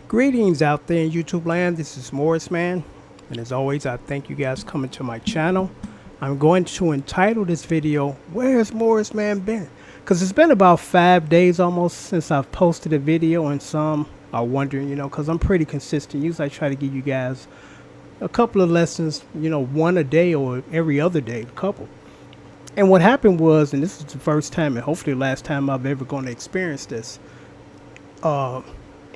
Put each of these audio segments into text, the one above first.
Greetings out there in YouTube land. This is Morrisman, and as always, I thank you guys for coming to my channel. I'm going to entitle this video, "Where has Morrisman been?" Because it's been about 5 days almost since I've posted a video, and some are wondering, because I'm pretty consistent. Usually I try to give you guys a couple of lessons, one a day or every other day, a couple. And what happened was, and this is the first time and hopefully the last time I've ever going to experience this,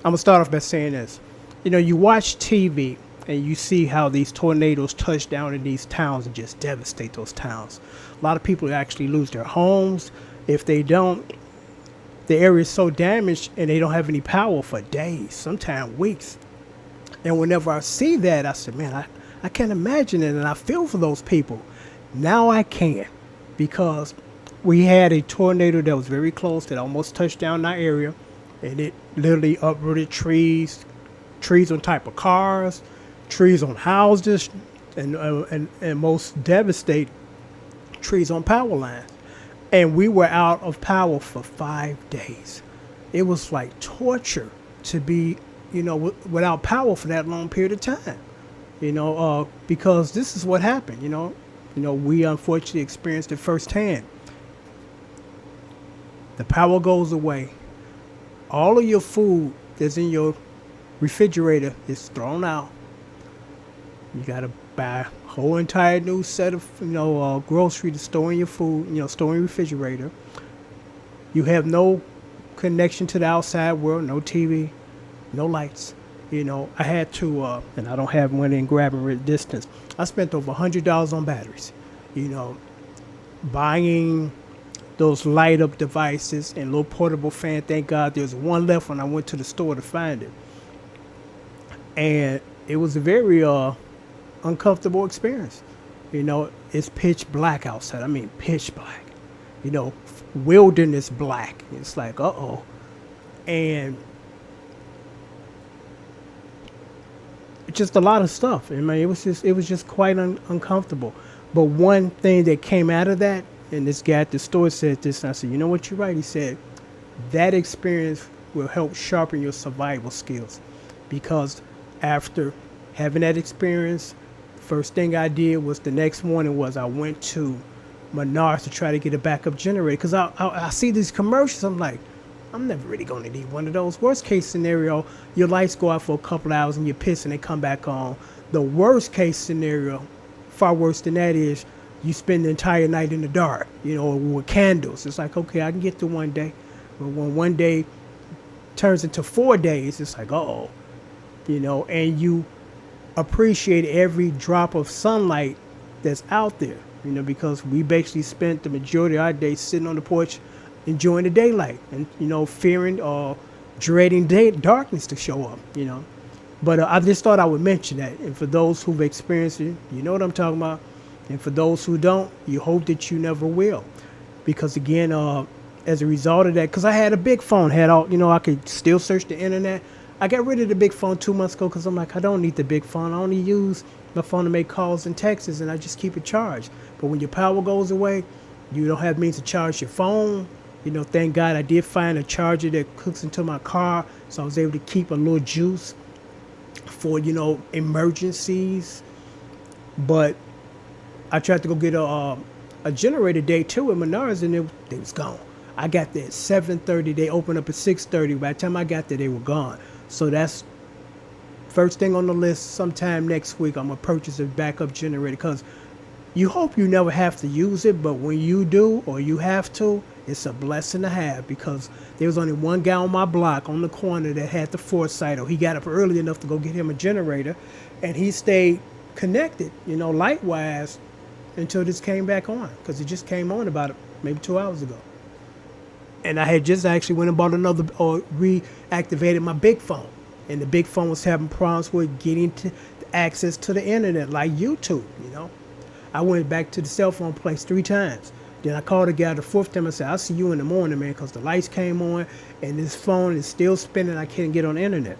I'm gonna start off by saying this. You watch TV and you see how these tornadoes touch down in these towns and just devastate those towns. A lot of people actually lose their homes. If they don't, the area is so damaged and they don't have any power for days, sometimes weeks. And whenever I see that, I said, man, I can't imagine it, and I feel for those people. Now I can, because we had a tornado that was very close that almost touched down in our area. And it literally uprooted trees on top of cars, trees on houses, and most devastate trees on power lines. And we were out of power for 5 days. It was like torture to be, without power for that long period of time. Because this is what happened. We unfortunately experienced it firsthand. The power goes away. All of your food that's in your refrigerator is thrown out. You gotta buy a whole entire new set of grocery to store in your food, store in your refrigerator. You have no connection to the outside world, no TV, no lights. I had to, and I don't have money in grabbing distance. I spent over $100 on batteries. Buying those light up devices and little portable fan. Thank God there's one left when I went to the store to find it. And it was a very uncomfortable experience. It's pitch black outside. I mean, pitch black. Wilderness black. It's like, uh-oh. And just a lot of stuff. I mean, it was just quite uncomfortable. But one thing that came out of that, and this guy at the store said this, and I said, you know what, you're right. He said, that experience will help sharpen your survival skills. Because after having that experience, first thing I did was the next morning was I went to Menards to try to get a backup generator. Because I see these commercials, I'm like, I'm never really going to need one of those. Worst case scenario, your lights go out for a couple of hours and you're pissed and they come back on. The worst case scenario, far worse than that, is you spend the entire night in the dark, with candles. It's like, okay, I can get through one day. But when one day turns into 4 days, it's like, uh-oh. And you appreciate every drop of sunlight that's out there, because we basically spent the majority of our day sitting on the porch enjoying the daylight and, fearing or dreading darkness to show up, But I just thought I would mention that. And for those who've experienced it, you know what I'm talking about. And for those who don't, you hope that you never will. Because again, as a result of that, because I had a big phone, I could still search the internet. I got rid of the big phone 2 months ago because I'm like, I don't need the big phone. I only use my phone to make calls and texts, and I just keep it charged. But when your power goes away, you don't have means to charge your phone. Thank God I did find a charger that hooks into my car, so I was able to keep a little juice for, emergencies. But I tried to go get a generator day too at Menards, and they was gone. I got there at 7:30. They opened up at 6:30. By the time I got there, they were gone. So that's first thing on the list. Sometime next week, I'm gonna purchase a backup generator, because you hope you never have to use it, but when you do or you have to, it's a blessing to have. Because there was only one guy on my block on the corner that had the foresight, or he got up early enough to go get him a generator, and he stayed connected, light wise, until this came back on, because it just came on about maybe 2 hours ago. And I had just actually went and bought another, or reactivated my big phone, and the big phone was having problems with getting to access to the internet, like YouTube. I went back to the cell phone place 3 times. Then I called the guy the 4th time. I said, I'll see you in the morning, man, because the lights came on and this phone is still spinning. I can't get on the internet.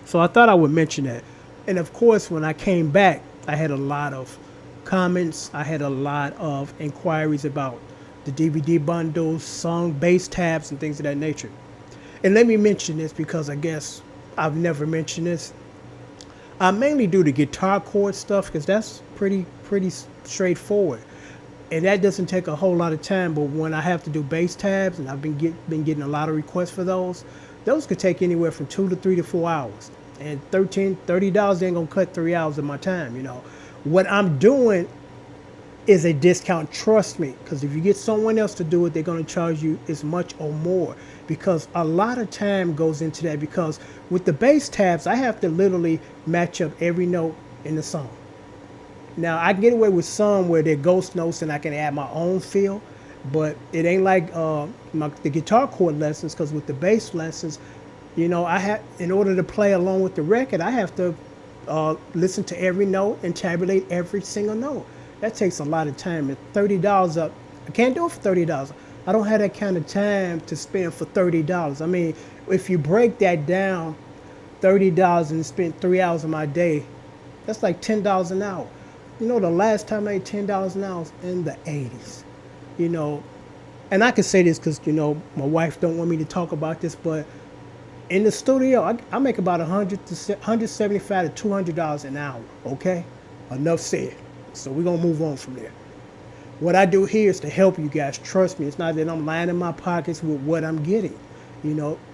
So I thought I would mention that. And of course, when I came back, I had a lot of comments. I had a lot of inquiries about the DVD bundles, song bass tabs, and things of that nature. And let me mention this because I guess I've never mentioned this. I mainly do the guitar chord stuff because that's pretty straightforward, and that doesn't take a whole lot of time. But when I have to do bass tabs, and I've been getting a lot of requests for those could take anywhere from 2 to 3 to 4 hours. And $30 ain't gonna cut 3 hours of my time. What I'm doing is a discount, trust me, because if you get someone else to do it, they're going to charge you as much or more, because a lot of time goes into that. Because with the bass tabs, I have to literally match up every note in the song. Now I can get away with some where they're ghost notes and I can add my own feel, but it ain't like the guitar chord lessons. Because with the bass lessons, I have, in order to play along with the record, I have to listen to every note and tabulate every single note. That takes a lot of time. And $30 up, I can't do it for $30. I don't have that kind of time to spend for $30. I mean, if you break that down, $30 and spend 3 hours of my day, that's like $10 an hour. The last time I made $10 an hour was in the 80s. And I can say this because my wife don't want me to talk about this, but in the studio, I make about $175 to $200 an hour. Okay, enough said. So we're gonna move on from there. What I do here is to help you guys. Trust me, it's not that I'm lining my pockets with what I'm getting.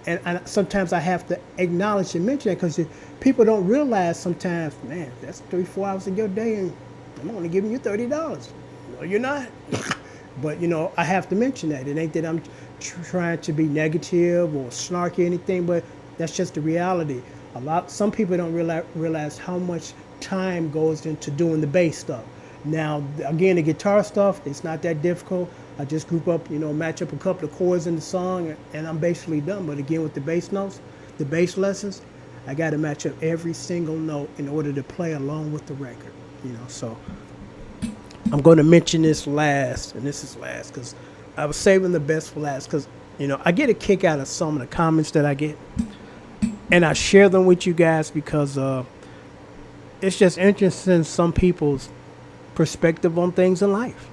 And sometimes I have to acknowledge and mention that, because people don't realize sometimes, man, that's 3-4 hours of your day, and I'm only giving you $30. No, you're not. But I have to mention that. It ain't that I'm trying to be negative or snarky or anything, but that's just the reality. Some people don't realize how much time goes into doing the bass stuff. Now, again, the guitar stuff, it's not that difficult. I just group up, match up a couple of chords in the song, and I'm basically done. But again, with the bass notes, the bass lessons, I got to match up every single note in order to play along with the record. So I'm going to mention this last, and this is last because I was saving the best for last, because I get a kick out of some of the comments that I get, and I share them with you guys because it's just interesting, some people's perspective on things in life,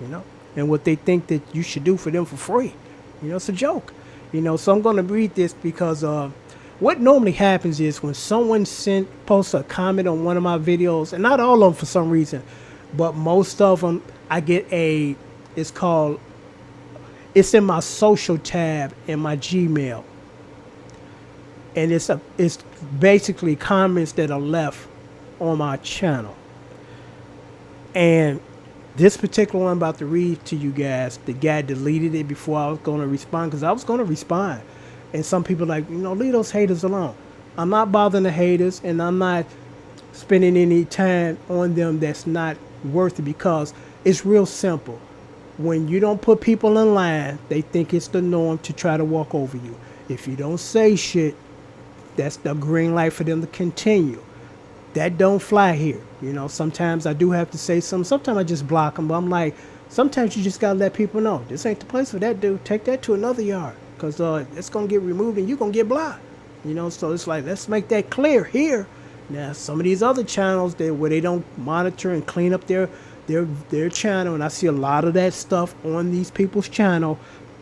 and what they think that you should do for them for free. It's a joke. So I'm going to read this because what normally happens is when someone posts a comment on one of my videos, and not all of them for some reason, but most of them, I get it's in my social tab in my Gmail. And it's basically comments that are left on my channel. And this particular one I'm about to read to you guys, the guy deleted it before I was going to respond, because I was going to respond. And some people like, leave those haters alone. I'm not bothering the haters, and I'm not spending any time on them that's not worth it, because it's real simple. When you don't put people in line, they think it's the norm to try to walk over you. If you don't say shit, that's the green light for them to continue. That don't fly here. Sometimes I do have to say something. Sometimes I just block them. But I'm like, sometimes you just got to let people know, this ain't the place for that dude. Take that to another yard, because it's going to get removed and you're going to get blocked. So it's like, let's make that clear here. Now, some of these other channels where they don't monitor and clean up their channel, and I see a lot of that stuff on these people's channel,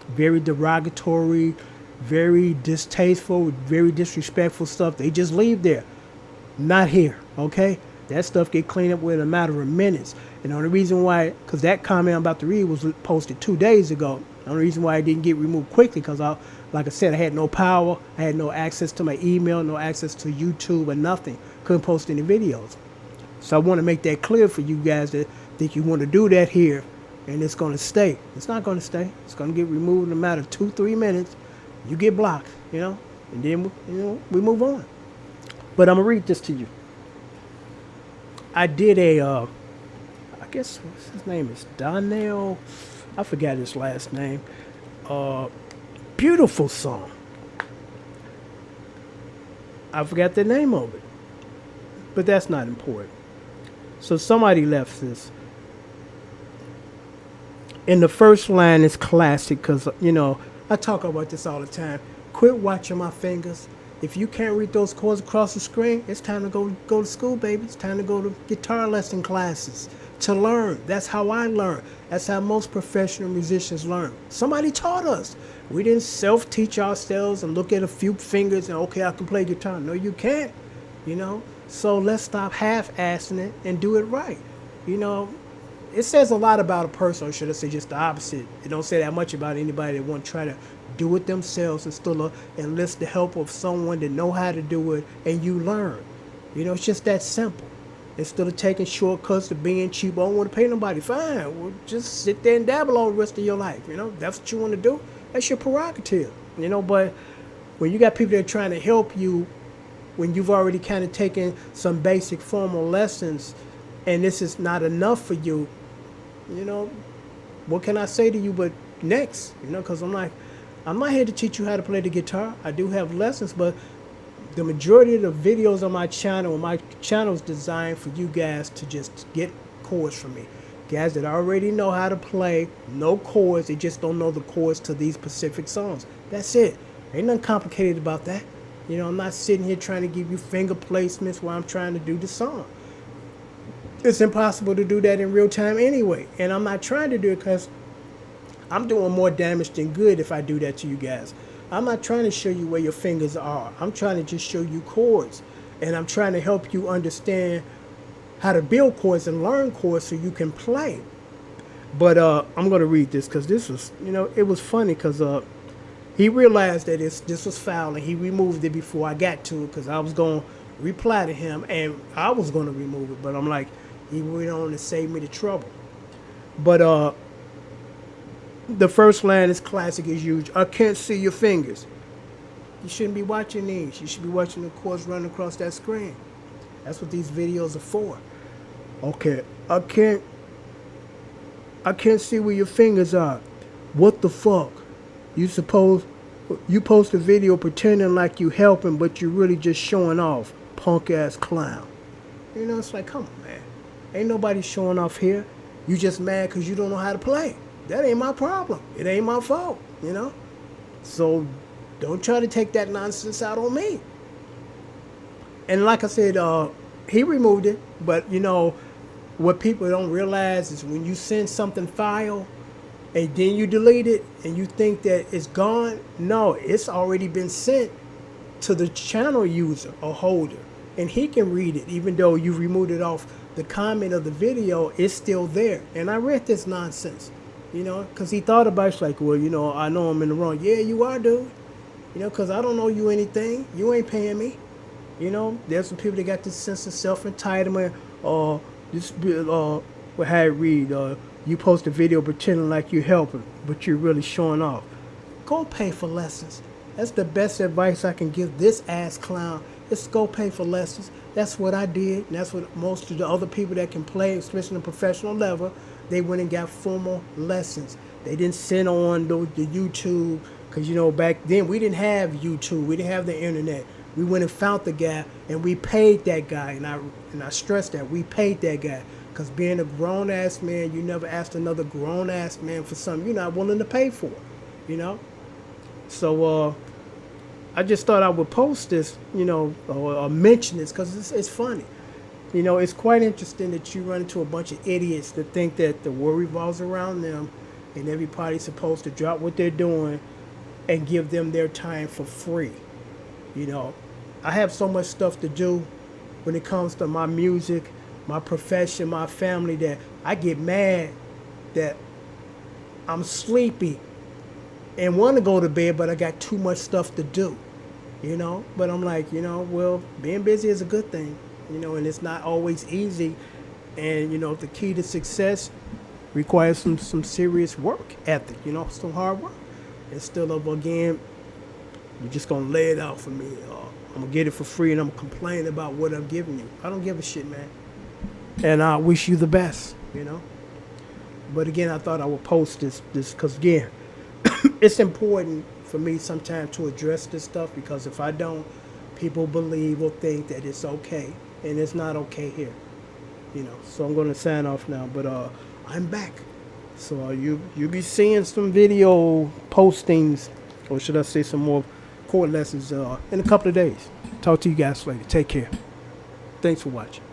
very derogatory, very distasteful, very disrespectful stuff, they just leave there. Not here, okay? That stuff get cleaned up within a matter of minutes. And the only reason why, because that comment I'm about to read was posted 2 days ago. The only reason why it didn't get removed quickly, because like I said, I had no power. I had no access to my email, no access to YouTube or nothing. Couldn't post any videos. So I want to make that clear for you guys that think you want to do that here, and it's going to stay. It's not going to stay. It's going to get removed in a matter of 2-3 minutes. You get blocked, and then we move on. But I'm gonna read this to you. I did I guess his name is Donnell. I forgot his last name. Beautiful song. I forgot the name of it, but that's not important. So somebody left this. And the first line is classic, because I talk about this all the time. Quit watching my fingers. If you can't read those chords across the screen, it's time to go to school, baby. It's time to go to guitar lesson classes. to learn. That's how I learn. That's how most professional musicians learn. Somebody taught us. We didn't self-teach ourselves and look at a few fingers and, okay, I can play guitar. No, you can't, you know. So let's stop half-assing it and do it right. You know, it says a lot about a person, or should I say just the opposite. It don't say that much about anybody that want to try to do it themselves and still enlist the help of someone that know how to do it, and you learn. You know, it's just that simple. Instead of taking shortcuts to being cheap, I don't want to pay nobody. Fine, well, just sit there and dabble all the rest of your life. You know, that's what you want to do. That's your prerogative. You know, but when you got people that are trying to help you, when you've already kind of taken some basic formal lessons, and this is not enough for you, you know, what can I say to you but next? You know, because I'm not here to teach you how to play the guitar. I do have lessons, but the majority of the videos on my channel is designed for you guys to just get chords from me. Guys that already know how to play, no chords, they just don't know the chords to these specific songs. That's it. Ain't nothing complicated about that. You know, I'm not sitting here trying to give you finger placements while I'm trying to do the song. It's impossible to do that in real time anyway. And I'm not trying to do it because I'm doing more damage than good if I do that to you guys. I'm not trying to show you where your fingers are. I'm trying to just show you chords. And I'm trying to help you understand how to build chords and learn chords so you can play. But I'm going to read this because this was, you know, it was funny because he realized that this was foul and he removed it before I got to it because I was going to reply to him and I was going to remove it. But I'm like, he went on to save me the trouble. But the first line is classic as usual. I can't see your fingers. You shouldn't be watching these. You should be watching the chords running across that screen. That's what these videos are for. Okay, I can't see where your fingers are. What the fuck? You post a video pretending like you helping, but you're really just showing off. Punk ass clown. You know, it's like, come on, man. Ain't nobody showing off here. You just mad because you don't know how to play. That ain't my problem. It ain't my fault, you know? So don't try to take that nonsense out on me. And like I said, he removed it, but you know, what people don't realize is when you send something file and then you delete it and you think that it's gone, no, it's already been sent to the channel user or holder. And he can read it, even though you removed it off the comment of the video, it's still there. And I read this nonsense, you know, because he thought about it, it's like, well, you know, I know I'm in the wrong. Yeah, you are, dude. You know, because I don't owe you anything. You ain't paying me. You know, there's some people that got this sense of self-entitlement, or what how it read, you post a video pretending like you're helping, but you're really showing off. Go pay for lessons. That's the best advice I can give this ass clown. Is go pay for lessons. That's what I did, and that's what most of the other people that can play, especially on a professional level, they went and got formal lessons. They didn't sit on the YouTube, because, you know, back then we didn't have YouTube. We didn't have the internet. We went and found the guy, and we paid that guy, and I stress that, we paid that guy. Because being a grown-ass man, you never asked another grown-ass man for something you're not willing to pay for, you know? So, I just thought I would post this, you know, or mention this, because it's funny. You know, it's quite interesting that you run into a bunch of idiots that think that the world revolves around them, and everybody's supposed to drop what they're doing and give them their time for free. You know, I have so much stuff to do when it comes to my music, my profession, my family, that I get mad that I'm sleepy and want to go to bed, but I got too much stuff to do, you know? But I'm like, you know, well, being busy is a good thing, you know, and it's not always easy. And, you know, the key to success requires some serious work ethic, you know, some hard work. Instead of, again, you're just going to lay it out for me. I'm going to get it for free and I'm going to complain about what I'm giving you. I don't give a shit, man. And I wish you the best, you know. But again, I thought I would post this because, again, it's important for me sometimes to address this stuff, because if I don't, people believe or think that it's okay. And it's not okay here, you know. So I'm going to sign off now. But I'm back. So you'll be seeing some video postings, or should I say some more chord lessons in a couple of days. Talk to you guys later. Take care. Thanks for watching.